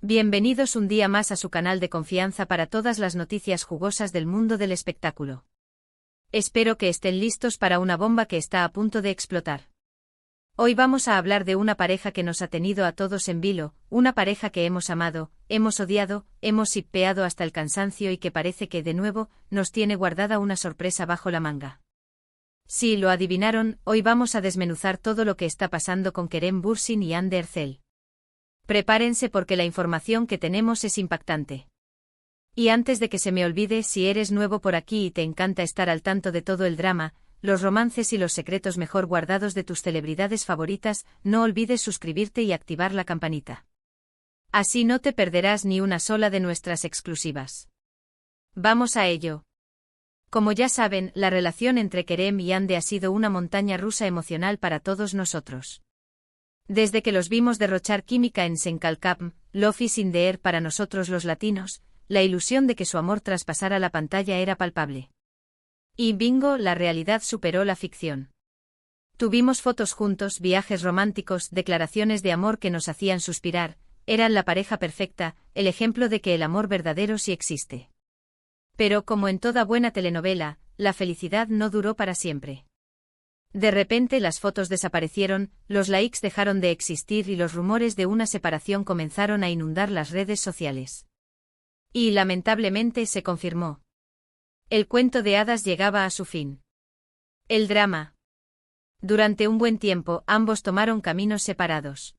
Bienvenidos un día más a su canal de confianza para todas las noticias jugosas del mundo del espectáculo. Espero que estén listos para una bomba que está a punto de explotar. Hoy vamos a hablar de una pareja que nos ha tenido a todos en vilo, una pareja que hemos amado, hemos odiado, hemos shippeado hasta el cansancio y que parece que de nuevo nos tiene guardada una sorpresa bajo la manga. Si lo adivinaron, hoy vamos a desmenuzar todo lo que está pasando con Kerem Bürsin y Hande Erçel. Prepárense porque la información que tenemos es impactante. Y antes de que se me olvide, si eres nuevo por aquí y te encanta estar al tanto de todo el drama, los romances y los secretos mejor guardados de tus celebridades favoritas, no olvides suscribirte y activar la campanita. Así no te perderás ni una sola de nuestras exclusivas. Vamos a ello. Como ya saben, la relación entre Kerem y Hande ha sido una montaña rusa emocional para todos nosotros. Desde que los vimos derrochar química en Senkalkam, Love is in the air para nosotros los latinos, la ilusión de que su amor traspasara la pantalla era palpable. Y bingo, la realidad superó la ficción. Tuvimos fotos juntos, viajes románticos, declaraciones de amor que nos hacían suspirar, eran la pareja perfecta, el ejemplo de que el amor verdadero sí existe. Pero como en toda buena telenovela, la felicidad no duró para siempre. De repente las fotos desaparecieron, los likes dejaron de existir y los rumores de una separación comenzaron a inundar las redes sociales. Y lamentablemente se confirmó. El cuento de hadas llegaba a su fin. El drama. Durante un buen tiempo, ambos tomaron caminos separados.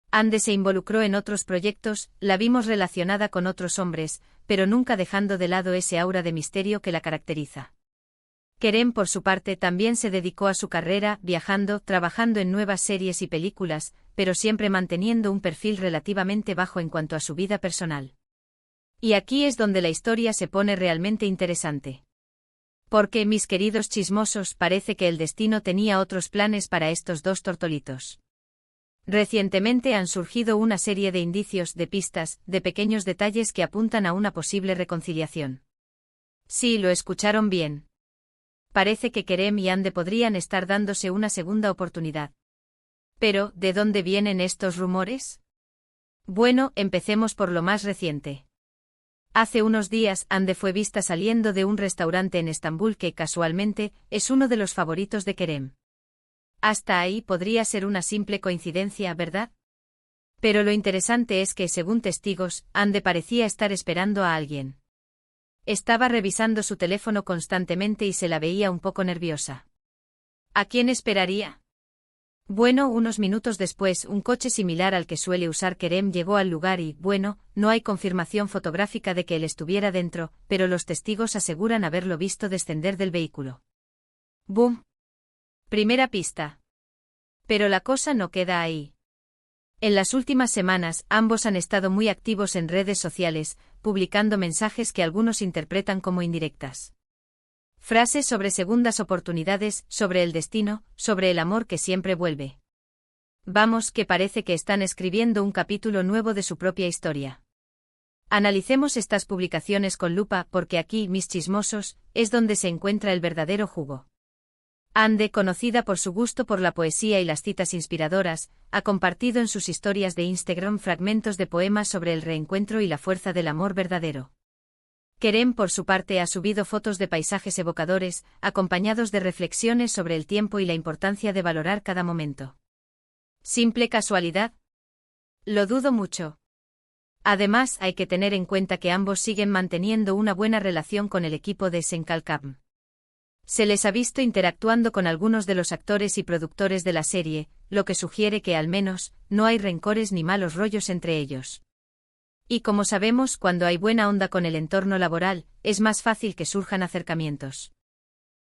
Hande se involucró en otros proyectos, la vimos relacionada con otros hombres, pero nunca dejando de lado ese aura de misterio que la caracteriza. Kerem, por su parte, también se dedicó a su carrera, viajando, trabajando en nuevas series y películas, pero siempre manteniendo un perfil relativamente bajo en cuanto a su vida personal. Y aquí es donde la historia se pone realmente interesante. Porque, mis queridos chismosos, parece que el destino tenía otros planes para estos dos tortolitos. Recientemente han surgido una serie de indicios, de pistas, de pequeños detalles que apuntan a una posible reconciliación. Sí, lo escucharon bien. Parece que Kerem y Hande podrían estar dándose una segunda oportunidad. Pero, ¿de dónde vienen estos rumores? Bueno, empecemos por lo más reciente. Hace unos días, Hande fue vista saliendo de un restaurante en Estambul que, casualmente, es uno de los favoritos de Kerem. Hasta ahí podría ser una simple coincidencia, ¿verdad? Pero lo interesante es que, según testigos, Hande parecía estar esperando a alguien. Estaba revisando su teléfono constantemente y se la veía un poco nerviosa. ¿A quién esperaría? Bueno, unos minutos después, un coche similar al que suele usar Kerem llegó al lugar y, bueno, no hay confirmación fotográfica de que él estuviera dentro, pero los testigos aseguran haberlo visto descender del vehículo. ¡Bum! Primera pista. Pero la cosa no queda ahí. En las últimas semanas, ambos han estado muy activos en redes sociales, publicando mensajes que algunos interpretan como indirectas. Frases sobre segundas oportunidades, sobre el destino, sobre el amor que siempre vuelve. Vamos, que parece que están escribiendo un capítulo nuevo de su propia historia. Analicemos estas publicaciones con lupa porque aquí, mis chismosos, es donde se encuentra el verdadero jugo. Hande, conocida por su gusto por la poesía y las citas inspiradoras, ha compartido en sus historias de Instagram fragmentos de poemas sobre el reencuentro y la fuerza del amor verdadero. Kerem, por su parte, ha subido fotos de paisajes evocadores, acompañados de reflexiones sobre el tiempo y la importancia de valorar cada momento. ¿Simple casualidad? Lo dudo mucho. Además, hay que tener en cuenta que ambos siguen manteniendo una buena relación con el equipo de Senkalkam. Se les ha visto interactuando con algunos de los actores y productores de la serie, lo que sugiere que al menos, no hay rencores ni malos rollos entre ellos. Y como sabemos, cuando hay buena onda con el entorno laboral, es más fácil que surjan acercamientos.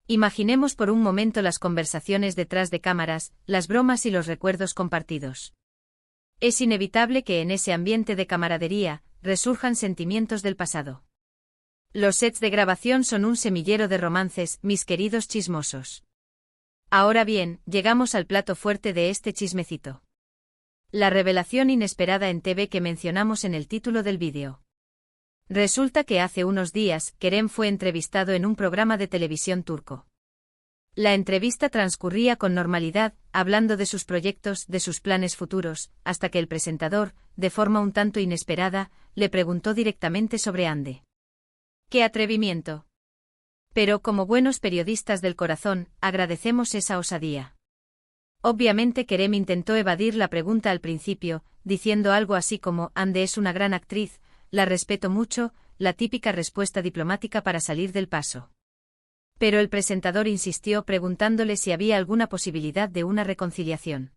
Imaginemos por un momento las conversaciones detrás de cámaras, las bromas y los recuerdos compartidos. Es inevitable que en ese ambiente de camaradería, resurjan sentimientos del pasado. Los sets de grabación son un semillero de romances, mis queridos chismosos. Ahora bien, llegamos al plato fuerte de este chismecito. La revelación inesperada en TV que mencionamos en el título del vídeo. Resulta que hace unos días, Kerem fue entrevistado en un programa de televisión turco. La entrevista transcurría con normalidad, hablando de sus proyectos, de sus planes futuros, hasta que el presentador, de forma un tanto inesperada, le preguntó directamente sobre Ande. ¡Qué atrevimiento! Pero como buenos periodistas del corazón, agradecemos esa osadía. Obviamente Kerem intentó evadir la pregunta al principio, diciendo algo así como: Ande es una gran actriz, la respeto mucho, la típica respuesta diplomática para salir del paso. Pero el presentador insistió preguntándole si había alguna posibilidad de una reconciliación.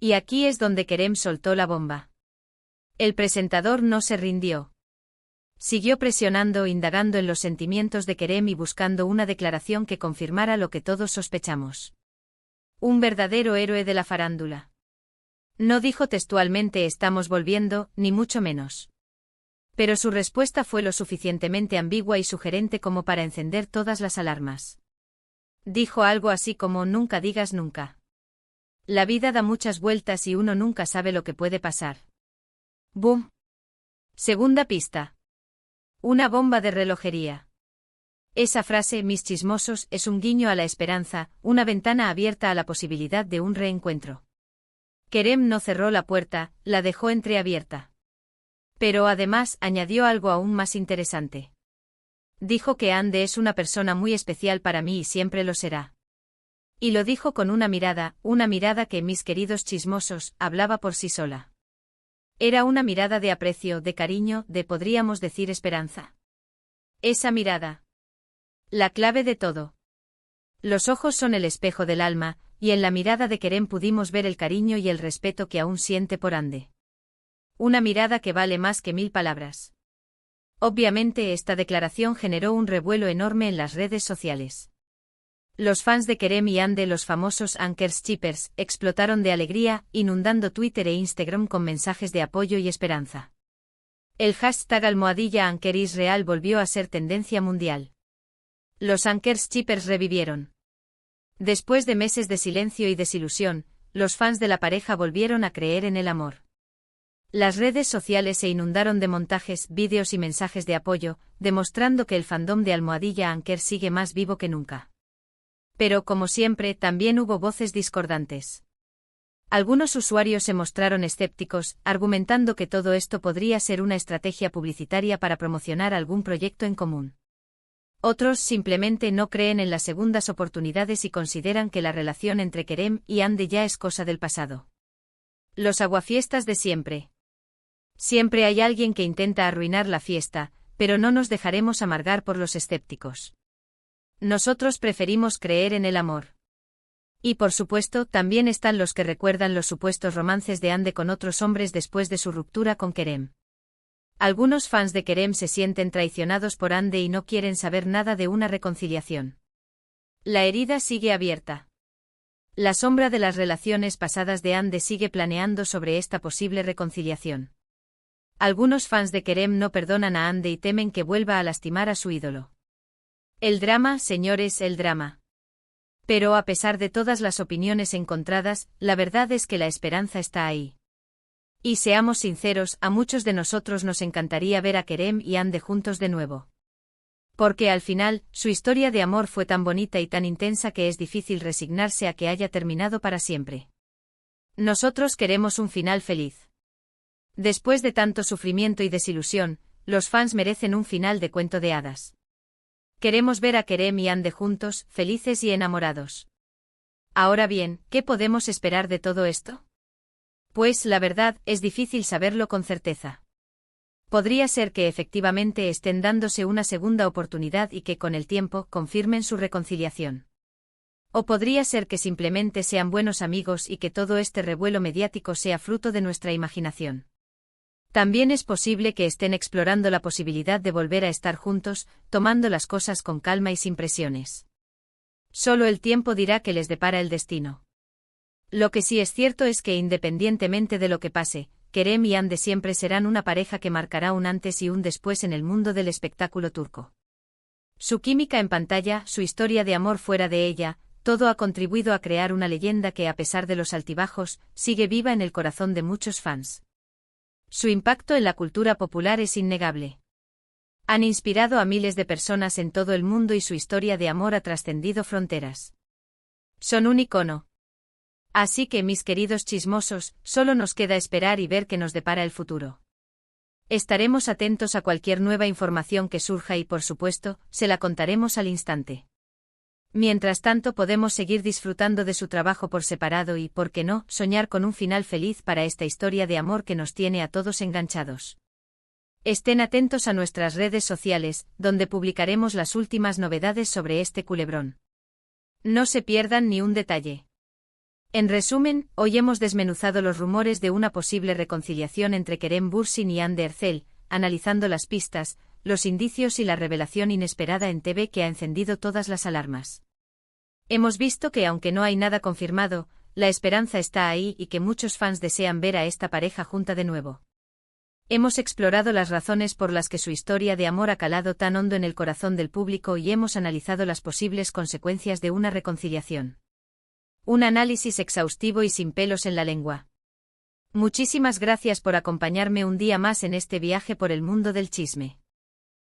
Y aquí es donde Kerem soltó la bomba. El presentador no se rindió. Siguió presionando, indagando en los sentimientos de Kerem y buscando una declaración que confirmara lo que todos sospechamos. Un verdadero héroe de la farándula. No dijo textualmente estamos volviendo, ni mucho menos. Pero su respuesta fue lo suficientemente ambigua y sugerente como para encender todas las alarmas. Dijo algo así como nunca digas nunca. La vida da muchas vueltas y uno nunca sabe lo que puede pasar. ¡Bum! Segunda pista. Una bomba de relojería. Esa frase, mis chismosos, es un guiño a la esperanza, una ventana abierta a la posibilidad de un reencuentro. Kerem no cerró la puerta, la dejó entreabierta. Pero además añadió algo aún más interesante. Dijo que Ande es una persona muy especial para mí y siempre lo será. Y lo dijo con una mirada que, mis queridos chismosos, hablaba por sí sola. Era una mirada de aprecio, de cariño, de podríamos decir esperanza. Esa mirada. La clave de todo. Los ojos son el espejo del alma, y en la mirada de Kerem pudimos ver el cariño y el respeto que aún siente por Ande. Una mirada que vale más que 1000 palabras. Obviamente esta declaración generó un revuelo enorme en las redes sociales. Los fans de Kerem y Ande, los famosos Anchors Chippers, explotaron de alegría, inundando Twitter e Instagram con mensajes de apoyo y esperanza. El hashtag #AnkerIsReal volvió a ser tendencia mundial. Los Anchors Chippers revivieron. Después de meses de silencio y desilusión, los fans de la pareja volvieron a creer en el amor. Las redes sociales se inundaron de montajes, vídeos y mensajes de apoyo, demostrando que el fandom de #Anker sigue más vivo que nunca. Pero como siempre, también hubo voces discordantes. Algunos usuarios se mostraron escépticos, argumentando que todo esto podría ser una estrategia publicitaria para promocionar algún proyecto en común. Otros simplemente no creen en las segundas oportunidades y consideran que la relación entre Kerem y Ande ya es cosa del pasado. Los aguafiestas de siempre. Siempre hay alguien que intenta arruinar la fiesta, pero no nos dejaremos amargar por los escépticos. Nosotros preferimos creer en el amor. Y por supuesto, también están los que recuerdan los supuestos romances de Ande con otros hombres después de su ruptura con Kerem. Algunos fans de Kerem se sienten traicionados por Ande y no quieren saber nada de una reconciliación. La herida sigue abierta. La sombra de las relaciones pasadas de Ande sigue planeando sobre esta posible reconciliación. Algunos fans de Kerem no perdonan a Ande y temen que vuelva a lastimar a su ídolo. El drama, señores, el drama. Pero a pesar de todas las opiniones encontradas, la verdad es que la esperanza está ahí. Y seamos sinceros, a muchos de nosotros nos encantaría ver a Kerem y Ande juntos de nuevo. Porque al final, su historia de amor fue tan bonita y tan intensa que es difícil resignarse a que haya terminado para siempre. Nosotros queremos un final feliz. Después de tanto sufrimiento y desilusión, los fans merecen un final de cuento de hadas. Queremos ver a Kerem y Ande juntos, felices y enamorados. Ahora bien, ¿qué podemos esperar de todo esto? Pues, la verdad, es difícil saberlo con certeza. Podría ser que efectivamente estén dándose una segunda oportunidad y que con el tiempo confirmen su reconciliación. O podría ser que simplemente sean buenos amigos y que todo este revuelo mediático sea fruto de nuestra imaginación. También es posible que estén explorando la posibilidad de volver a estar juntos, tomando las cosas con calma y sin presiones. Solo el tiempo dirá qué les depara el destino. Lo que sí es cierto es que independientemente de lo que pase, Kerem y Ande siempre serán una pareja que marcará un antes y un después en el mundo del espectáculo turco. Su química en pantalla, su historia de amor fuera de ella, todo ha contribuido a crear una leyenda que, a pesar de los altibajos, sigue viva en el corazón de muchos fans. Su impacto en la cultura popular es innegable. Han inspirado a miles de personas en todo el mundo y su historia de amor ha trascendido fronteras. Son un icono. Así que, mis queridos chismosos, solo nos queda esperar y ver qué nos depara el futuro. Estaremos atentos a cualquier nueva información que surja y, por supuesto, se la contaremos al instante. Mientras tanto, podemos seguir disfrutando de su trabajo por separado y, ¿por qué no?, soñar con un final feliz para esta historia de amor que nos tiene a todos enganchados. Estén atentos a nuestras redes sociales, donde publicaremos las últimas novedades sobre este culebrón. No se pierdan ni un detalle. En resumen, hoy hemos desmenuzado los rumores de una posible reconciliación entre Kerem Bürsin y Hande Erçel, analizando las pistas, los indicios y la revelación inesperada en TV que ha encendido todas las alarmas. Hemos visto que, aunque no hay nada confirmado, la esperanza está ahí y que muchos fans desean ver a esta pareja junta de nuevo. Hemos explorado las razones por las que su historia de amor ha calado tan hondo en el corazón del público y hemos analizado las posibles consecuencias de una reconciliación. Un análisis exhaustivo y sin pelos en la lengua. Muchísimas gracias por acompañarme un día más en este viaje por el mundo del chisme.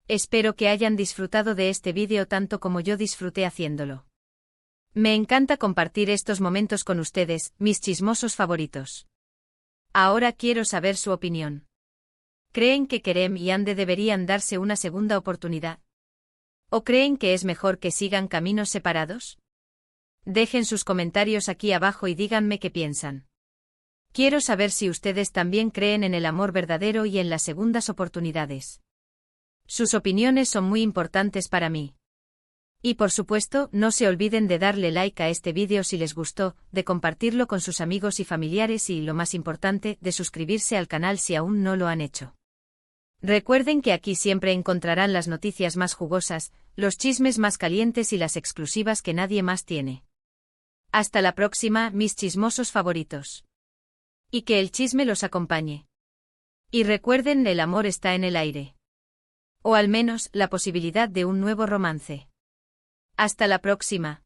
Espero que hayan disfrutado de este vídeo tanto como yo disfruté haciéndolo. Me encanta compartir estos momentos con ustedes, mis chismosos favoritos. Ahora quiero saber su opinión. ¿Creen que Kerem y Hande deberían darse una segunda oportunidad? ¿O creen que es mejor que sigan caminos separados? Dejen sus comentarios aquí abajo y díganme qué piensan. Quiero saber si ustedes también creen en el amor verdadero y en las segundas oportunidades. Sus opiniones son muy importantes para mí. Y por supuesto, no se olviden de darle like a este vídeo si les gustó, de compartirlo con sus amigos y familiares y, lo más importante, de suscribirse al canal si aún no lo han hecho. Recuerden que aquí siempre encontrarán las noticias más jugosas, los chismes más calientes y las exclusivas que nadie más tiene. Hasta la próxima, mis chismosos favoritos. Y que el chisme los acompañe. Y recuerden, el amor está en el aire. O al menos, la posibilidad de un nuevo romance. Hasta la próxima.